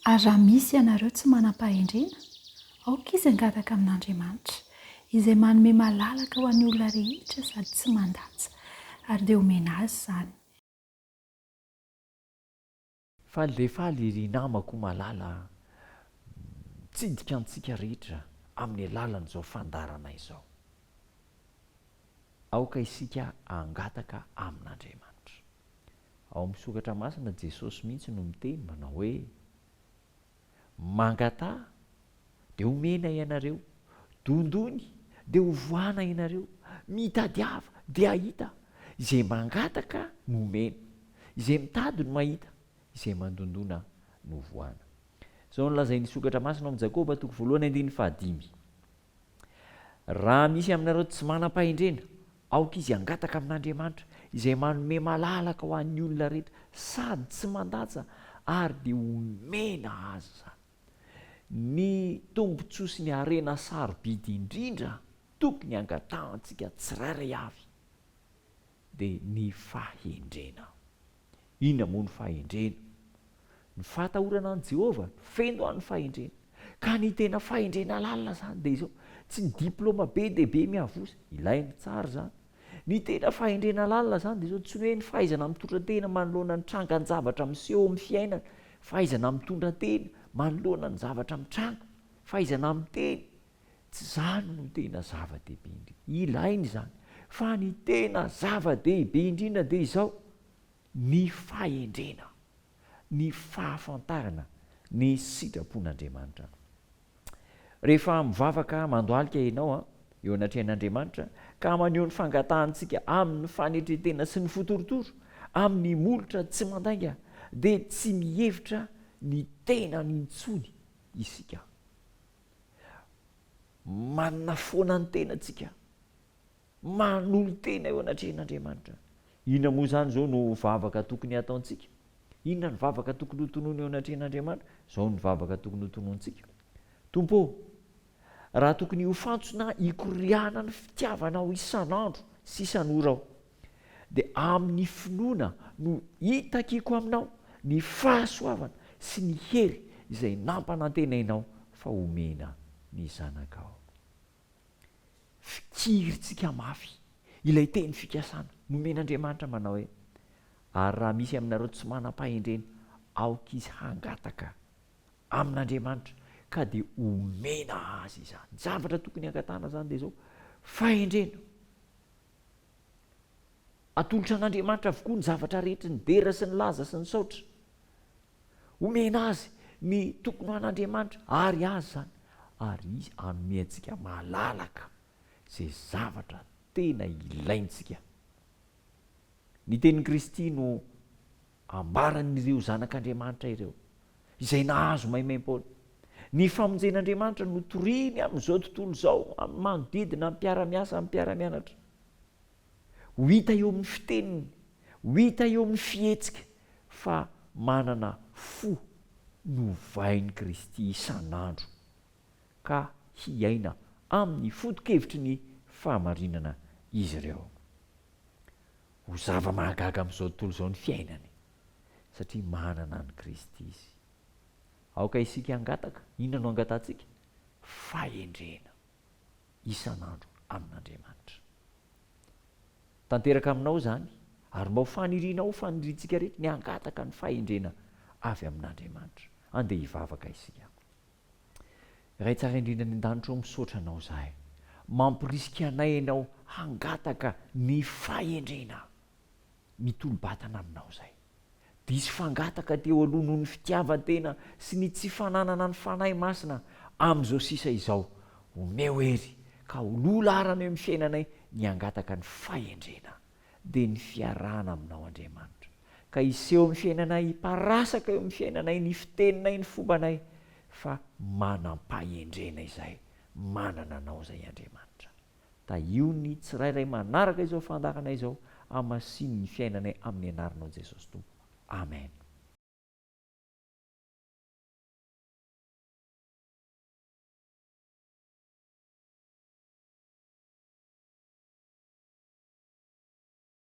Ary raha misy ianareo tsy manam-pahendrena, aoka izy angataka amin'Andriamanitra, izay manome malalaka ho an'ny olona rehetra sady tsy mandatsy, ary dia omena azy izany. Faly dia faly ry namako malala, tsidika antsika rehetra amin'ny alalan'izao fandarana izao. Aoka isika angataka amin'Andriamanitra. Ao amin'ny sokatra masina Jesosy mihitsy no miteny manao hoe mangatà dia omena ianareo, dondony dia hovoana ianareo, mitadiava dia ahita, izay mangataka no omena, izay mitady no mahita, izay mandondona no voana. Izao nolazain'ny sokatra masina amin'ny Jakoba 1:5. Raha misy aminareo tsy manam-pahendrena, aoka izy angataka amin'Andriamanitra, izay manome malalaka ho an'ny olona rehetra sady tsy mandatsa, ary dia omena azy zany. Ny tombontsoa sy ny harena sarobidy indrindra tokony angatahantsika tsirairay avy dia ny fahendrena. Inona moa ny fahendrena? Ny fahatahorana an' Jehovah feno an'ny fahendrena, ka ny tena fahendrena lalina zany dia izao, tsy ny diplôma be dia be miavosa, ilainy tsara zany. Ny tena fahendrena lalina zany dia izao, tsy hoe ny fahaizana mitondra tena manoloana ny trangan-javatra miseho amin'ny fiainana, fahaizana mitondra tena manoloana ny zavatra mitranga, fahaizana miteny, tsy zany no tena zava-dehibe indrindra. Ilainy zany, fa ny tena zava-dehibe indrindra dia izao, ny fahendrena, ny fahafantarana ny sitrapon'Andriamanitra. Rehefa mivavaka mandohalika ianao eo anatrehan'Andriamanitra ka maneho ny fangatahantsika amin'ny fanetretena sy ny fotorotoro, amin'ny molotra tsy mandainga, dia tsy mihevitra ny tena nintsony isika. Manana foana ny tenantsika, manolo tena eo anatrehan'Andriamanitra. Inona moa zany zao no vavaka tokony ataontsika? Inona ny vavaka tokony ho tonoina eo anatrehan'Andriamanitra? Zao ny vavaka tokony ho tonointsika. Tompo, raha tokony ho fantsona hikoriana ny fitiavanao isan'andro sy isan'ora aho, dia amin'ny finoana no hitakiko aminao ny fahasoavana sy ny hery izay nampanantenainao fa omena ny zanakao. Fikiritsika mafy ilay teny fikasana nomen'Andriamanitra manao hoe, ary raha misy aminareo tsy manam-pahendrena, aoka izy hangataka amin'Andriamanitra ka dia omena azy izany. Zavatra tokony angatana zany dia izao, fahendrena. Atolotra an'Andriamanitra avokoa ny zavatra rehetra, ny dera sy ny laza sy ny saotra. Omena azy ny tokony ho an'Andriamanitra ary azy zany, ary izy hanome antsika malalaka izay zavatra tena ilaintsika. Ny tenin'i Kristy no ambaran'ireo zanak'Andriamanitra ireo, izay nahazo maimaim-poana. Ny famonjen'Andriamanitra no toriny amin'izao tontolo izao, amin'ny manodidina, amin'ny mpiara-miasa, amin'ny mpiara-mianatra. Ho hita eo amin'ny fiteniny, ho hita eo amin'ny fihetsika, fa manana fo novain'i Kristy isan'andro, ka hiaina amin'ny foto-kevitry ny fahamarinana izy ireo. Ho zava-mahagaga amin'izao tontolo izao ny fiainany, satria manana ny Kristy izy. Aoka isika angataka, inona no angatantsika? Fahendrena isan'andro amin'Andriamanitra. Tanteraka aminao zany, ary mba ho fanirianao, faniritsika rehetra ny angataka ny fahendrena avy amin'Andriamanitra. Andeha hivavaka isika. Ray tsara indrindra ny an-danitra misaotra anao zahay, mampirisika anay ianao hangataka ny fahendrena mitolo-batana aminao zay. Diso fangataka teo aloha noho ny fitiavan-tena sy ny tsy fananana ny fanahy masina amin'izao sisa izao. Omeo hery ka hololarana eo amin'ny fiainanay ny angataka ny fahendrena dia ny fiarahana aminao Andriamanitra. Ka iseho amin'ny fiainanay, parasaka eo amin'ny fiainanay ny fiteninay, ny fombanay, fa manam-pahendrena izay, manana anao izay Andriamanitra. Io ny tsirairay manaraka izao fandarana izao, hamasin'ny fiainanay amin'ny anaranao Jesosy Tompo. Amen.